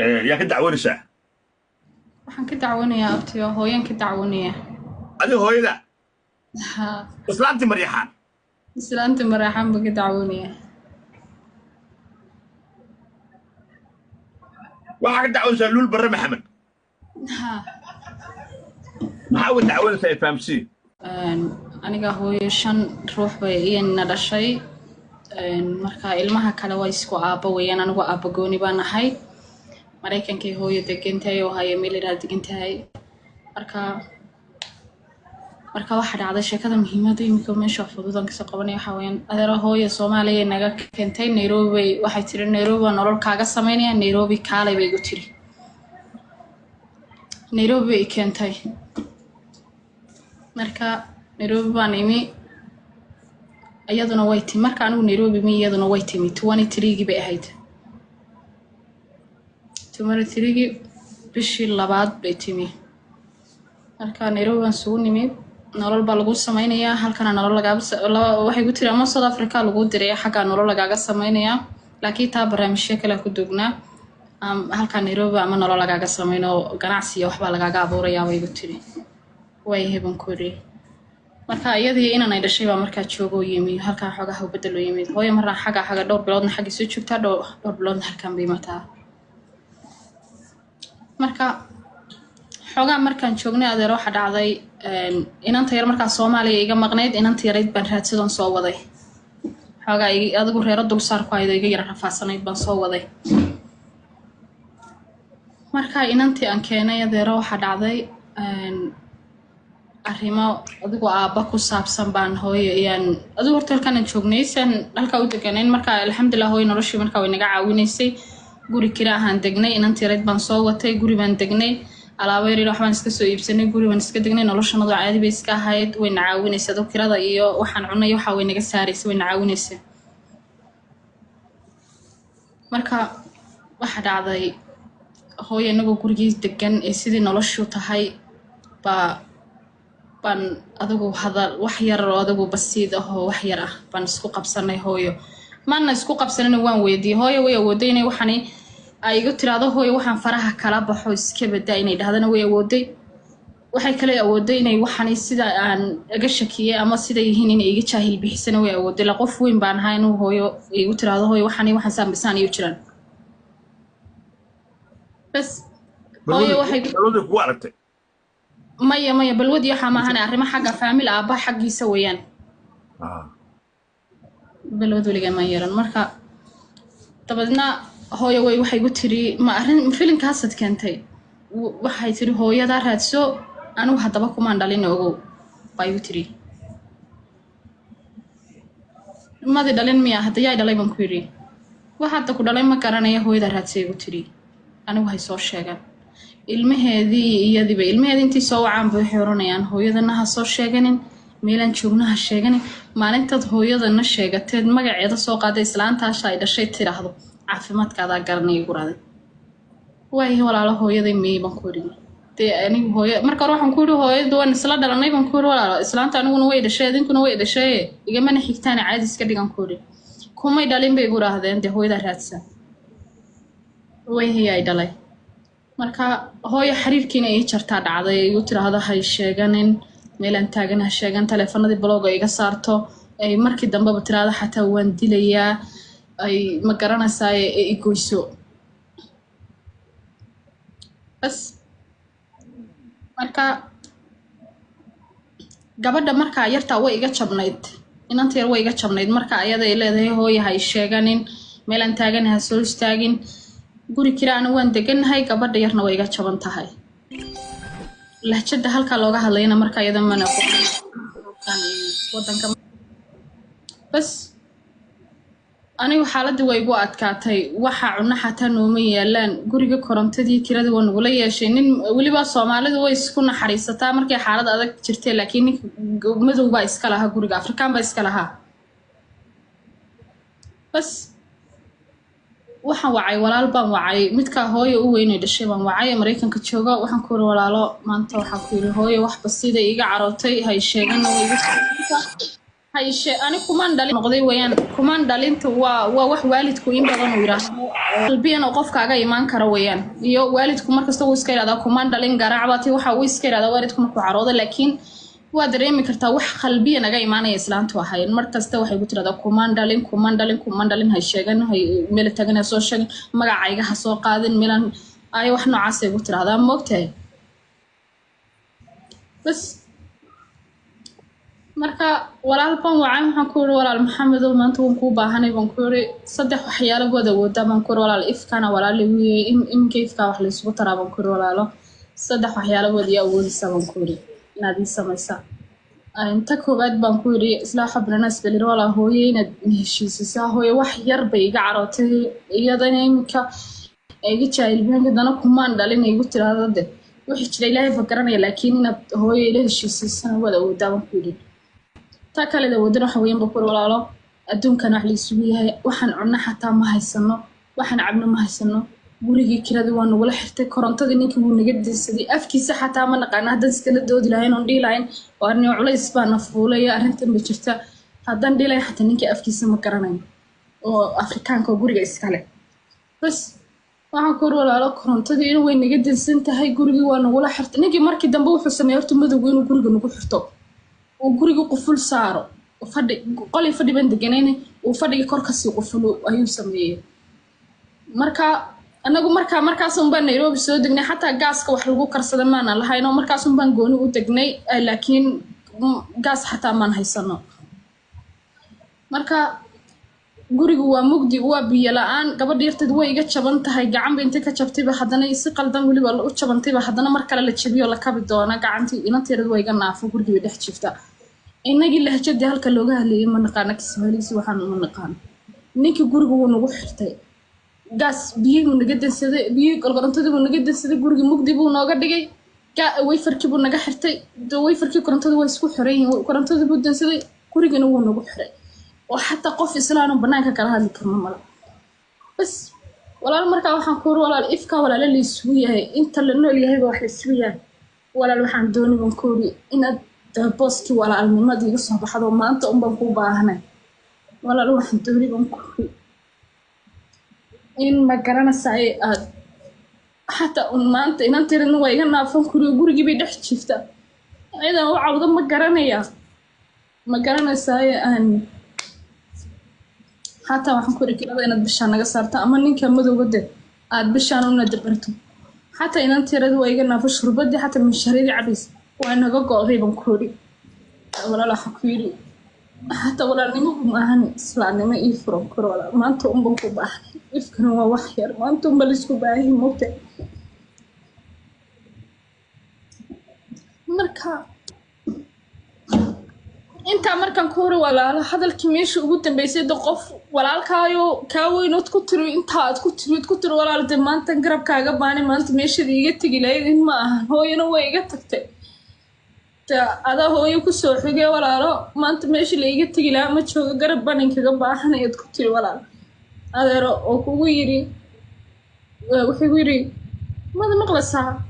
يا كدعونيسا waxaan ka dacwanayaa abtiyo hooyan ka dacwanaya ادي هويدا ha اسلامتي مريحان islaanta maraaxan ba ka dacwanaya waxa ka dacwanaysa lul barre maxamed ha maxaa u dacwanaysa fahamsi aniga hooyo 5 ruux bay iyana dhashay marka ilmaha kale way isku aaba weeyaan anigu aaba gooni baan ahay mareykankay hooyo degantahay oo hay meel iraad degantahay marka waxa dhacday sheekada muhiimada imika meesha fududan ka soo qabanay waxa weeyaan adeero hooyo Soomaaliya naga keentay Nairobi waxay tiri Nairobi nolol kaaga sameynaya Nairobi kaalay bay igu tiri Nairobi ay keentay marka Nairobi baan imi ayaduna way timi marka anigu Nairobi mi iyaduna way timi 23 bay ahayd 23 bishii labaad bay timi marka Nairobi aan soo nimid nolol baa lagu sameeynaya halkana nolol waxay ku tiri ama South Africa lagu diray xagga nolol lagaaga sameeynaya laakiin taa barnaamijyo kale ku dugnaa halka Nairobi ama nolol lagaaga sameeyno ganacsi iyo waxba lagaaga abuuraya way ku tiri way heban kori marka iyadii inaan ay dhashay baa marka joogo yimi halka xogaha u bedelo yimid hooyo marna xagga dhowr biloodna xagga soo joogtaa dhowr biloodna halkan bay mataa marka xogaa markaan joognay adeer waxa dhacday inanta yar marka Soomaaliya iga maqneyd inanta yareed baan raadsadon soo waday xogaa adigu reero dul saar ku aydo iga yar rafaasanayd baan soo waday marka inantii aan keenay adeer waxa dhacday arrimo adigu aaba ku saabsan baan hooyo iyaan adigu horta halkan joognay san halka u deganeen marka alxamdulillah hooyo noloshii marka way naga caawinaysay guri kira ahaan degnay inantii yareed baan soo watay guri baan degnay alaabo yar waxaan iska soo iibsanay guri baan iska degnay noloshana caadi bay iska ahayd way nacaawinaysaa dad kirada iyo waxaan cunay waxa way naga saaraysay way nacaawinaysaa marka waxa dhacday hooyo inagu gurigiis degan ee sidii noloshu tahay baan adigu hadal wax yar oo adigu basiid ah oo wax yar ah baan isku qabsanay hooyo maana isku qabsanay waan weydiiyay hooyo way awooday inay waxani ay igu tiraado hooyo waxaan faraha kala baxo iska badaa inay dhahdana way awooday waxay kale awooday inay waxani sida aan aga shakiyay ama sida yihiin inay iga jaahil bixisana way awooday la qof weyn baan ahay inuu hooyo igu tiraado hooyo waxani waxaan saambisaan iyo jiraan bas hooyo waxay ku aragtay maya balwadi waxa ma ahan arrimo xagga family aaba xaqiisa weeyaan balwadu liga ma yaran marka tabadna hooyo way waxay igu tiri ma arrin filimkaas ad keentay waxay tiri hooyada raadso anigu hadaba kuma dhalin ogow bay igu tiri madi dhalin miya hadii dhalay baan ku yiri waxa hadda ku dhalay ma garanaya hooyada raadso igu tiri anigu hay soo sheegan ilmaheedii iyadiba ilmaheedii intii soo wacaan bay xooranayaan hooyadana ha soo sheeganin meelan joognaha sheeganin maalintaad hooyadana sheegateed magaceeda soo qaaday islaantaas ay dhashay tiraahdo caafimaadkaada garanay guraaday way walaalo hooyaday meeban ku rin anigu hooyo marka waxaan ku yiri hooyadu waan isla dhalanay baan ku yiri walaalo islaanta aniguna way dhashay idinkuna way dhashay igama xigtaan caadi iska dhigan ku yiri kumay dhalin bay guraahdeen hooyada raadsan way hay dhalay marka hooyo xiriirkiina ay jartaa dhacday ay u tiraahdo hay sheeganin meelan taagana sheegan telefoonadii blog ay iga saarto ay markii dambe tiraahdo xataa waan dilayaa ay ma garanaysaa ay igoyso bas marka gabadha marka yarta way iga jabnayd inanta yar way iga jabnayd marka ayada ay leedahay hooyo hay sheeganin meelan taagana soo istaagin guri kiraan waan deganahay gabadha yarna way iga jaban tahay lahjada halka looga hadlayna marka ayada mana wadanka bas anigu xaaladii way igu adkaatay waxa cunna xataa nooma yeelaan guriga korontadii kirada waan ugu la yeeshay nin waliba Soomaalidu way isku naxariisataa markay xaalad adag jirtay laakiin madow baa iska laha guriga Afrikaan baa iska laha bas waxaan wacay walaal baan wacay midka hooyo u weyn ee dhashay baan wacay Mareykanka jooga waxaan ku yiri walaalo maanta waxaan ku yiri hooyo wax basiida iga carootay hay sheegan oo iga هايش أنا كمان دالين مقضي ويان كمان دالين توا وح والد كوين بدن ويراه قلبي أنا وقف كاجا إيمان كرويان يو والد كمان كستو ويسكير هذا كمان دالين جرعباتي وح ويسكير هذا والد كمان كعروضة لكن وادريمي كرتا وح قلبي أنا جاي إيمان إسلام توحي المركز توحي قلت هذا كمان دالين هايشجن هاي ملة تجنا سوشن ما عايجا حسوا قادن ملان أي وحنا عسى قلت هذا موقته بس marka walaalban waxaan ku yiri walaal maxamed oo maanta uu ku baahanay baan ku yiri saddex waxyaalo wada wada baan ku yiri walaal ifkana walaal imkeefka wax la isugu taraa baan ku yiri walaalo saddex waxyaalo wada awoodisa baan ku yiri inaad samaysaa inta koobaad baan ku yiri isla xabrana isbelir walaal hooyay inaad heshiisisaa hooyo wax yar bay iga carootay iyadana imka ay jacayl dana kumaan dhalin igu tiraahdo wixii jiray ilaahay fakaranaya laakiin inaad hooyo ila heshiisisaa wada wada baan ku yiri تاكل ودنا حوين بكر ولا لا أدون كان على سويها وحن عنا حتى ما هيسنو وحن عبنا ما هيسنو وريجي كلا دوان ولا حتى كرنت ذنيك ونجد السدي أفكي حتى ما نقعنا هذا سكنة دود لاين وندي لاين وأرني على إسبان فولا يا أرنت بتشرتا هذا ندي لاين حتى نيك أفكي سما كرنين وأفريكان كوريجي إسكاله بس waxaan ku walaalo korontadii inuu way naga dinsan tahay guriga waan wala xirtay ninkii markii dambe wuxuu sameeyay horta madowga inuu guriga nagu xirto وقولي قفل سارو وفدي قولي فدي بنت جنيني وفدي كركسي قفلو أيو سميه أنا أقول مركا سنبان نيروبي سودني حتى جاس كوحلو كرسد معنا لهاينو مركا سنبان جوني وتجني لكن جاس حتى ما نهيسنا مركا قولي جوا مجدي جوا بيلان قبل ديرت دوي جت شبنت هاي جعم بنتك شبتي بحدنا يسقل دم ولي ولا شبنتي بحدنا مركا اللي تشبيه ولا كبد أنا قعنتي إنا تيرد دوي جنا عفو قولي بدح شفته إنك اللي هجدي هالك اللغة اللي ما نقانك سهليس وحن ما نقان إنك جورج ونروح حتى جاس بيجي ونجد السد بيجي القرنت ده ونجد السد جورج مقدي وناقد دقي كا ويفرك بنجا حتى دو ويفرك قرنت ده ويسكو حرين وقرنت ده بدن سد جورج نروح حرين وحتى قف إسلام بناك كره هذه كمان بس ولا المركب وحن كور ولا الإفكا ولا اللي يسويها أنت اللي هي واحد يسويها ولا الوحن دوني بنكوري إن بوسكي ولا الماضي يصبح حدا ما أنت بنكوبا هنا ولا الوحن دوني بنكوري إن ما كرنا سعي حتى ما أنت إن أنت رنوا يجنا فنكوري وجوري بيدح شفته إذا هو عوض ما كرنا يا ما كرنا سعي أن حتى waxaan ku rikay inad bishaan naga saarto ama ninka madowga aad bishaan una dabarto حتى inaan tirada way iga naafo shurbadi حتى min shareedi cabis waa naga go'day ban ku ri walaal waxa ku yiri حتى walaalnimo ma ahan islaanimo ii furan karo walaal maanta ban ku baahnay ifkana waa wax yar maanta ban isku baahay moogta marka أنت أمريكان كوري ولا هذا الكميش وقلت بيصير قف ولا الكايو كاوي نوت كتري أنت كتري ولا الدم أنت قرب كاجا باني ما أنت ماشي ديجي تجيلي ما هو ينوي جتك هذا هو يكسر حاجة ولا لا ما أنت ماشي ليجي تجيلي ما تشوف قرب باني كاجا باني يتكتري ولا هذا رو وكويري ماذا مقلسها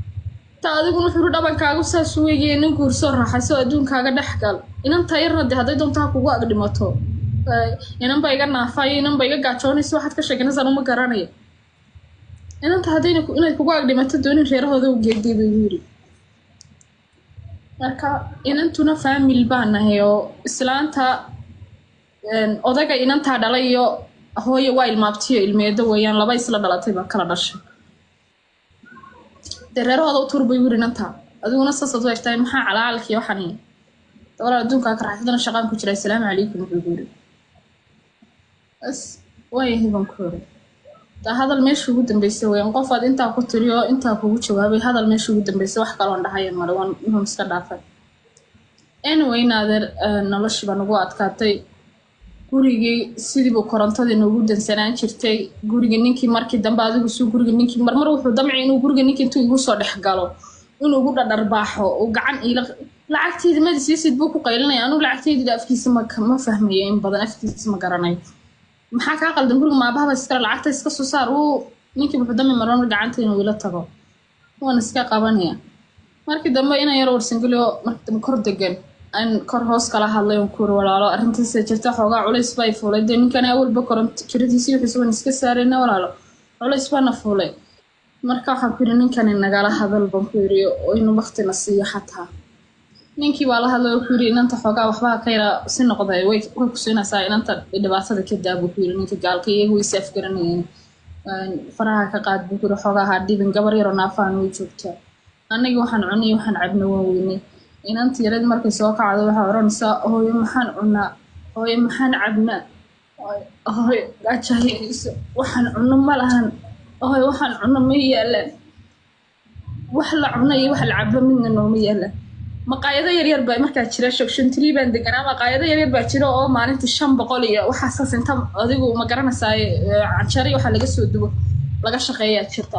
taadigu wuxuu dhabankaagu saas weeyeen in guurso raaxayso adduunkaaga dhaxgal inan tayarna haday doontaa kugu ag dhimato inan ba iga naafay inan ba iga gaajoonayso waxaad ka sheeganaysaa uma garanayo inan taadayna inay kugu ag dhimato doonin reerahooda u geedii buu yiri marka inantuna family baan ahayo islaanta odaga inantaa dhalay iyo hooyo waa ilmaabtiyo ilmeedo weeyaan laba isla dhalatay ba kala dhashay dareerahooda u turbay wirinanta adiguna saasad weegtay maxaa calaalkii waxani wala adduunka ka raaxadana shaqaan ku jiray salaamu calaykum wuxuu yiri as way hiban koore hadal meesha ugu dambeysay way qofaad inta ku tiriyo inta kugu jawaabay hadal meesha ugu dambeysay wax kale oo dhahay marwan inuu iska dhaafay anyway naadir noloshii baan ugu adkaatay gurigii sidii buu korontadii noogu dansanaan jirtay gurigii ninkii markii dambe adigu soo gurigii ninkii marmar wuxuu damcay inuu gurigii ninkii intuu igu soo dhex galo inuu ugu dharbaaxo oo gacan ila lacagteedi ma siisid buu ku qaylinay anu lacagteedi afkiisa ma fahmayo in badan afkiisa ma garanayo maxaa ka qaldan guriga ma abaha iska lacagta iska soo saar oo ninkii wuxuu damay marmar gacanta inuu ila tago waan iska qabanaya markii dambe inaan yar warsan galiyo markii dambe kor degan aan kor hoos kala hadlay oo ku walaalo arrintiisa jirta xoogaa culays bay fuulay ninkan awalba koronto kiradiisii wixii soo iska saarayna walaalo culays bana fuulay marka waxaan ku yiri ninkan nagala hadal baan ku yiri oo inuu waqti la siiyo xataa ninkii waa la hadlay oo ku yiri inanta xoogaa waxba ka yara si noqday way ku siinaysaa inanta dhibaatada ka daabo ku yiri ninka gaalka iyagu is afgaranayeen faraha ka qaad buu ku yiri xoogaa hadibin gabar yar oo naafaan way joogtaa aniga waxaan cunay waxaan cabna waan weynay inanta yareed markay soo kacdo waxa oranaysaa hooyo maxaan cunaa hooyo maxaan cabnaa hooyo ajahi waxaan cuno ma lahan hooyo waxaan cuno ma yaalaan wax la cuno iyo wax la cabo midna nooma yaalaan maqaayado yaryar baa markaa jira shogshantiri baan deganaa maqaayado yaryar baa jira oo maalintii 500 iyo waxaas inta adigu ma garanaysaa canjari waxa laga soo dubo laga shaqeeyaa jirta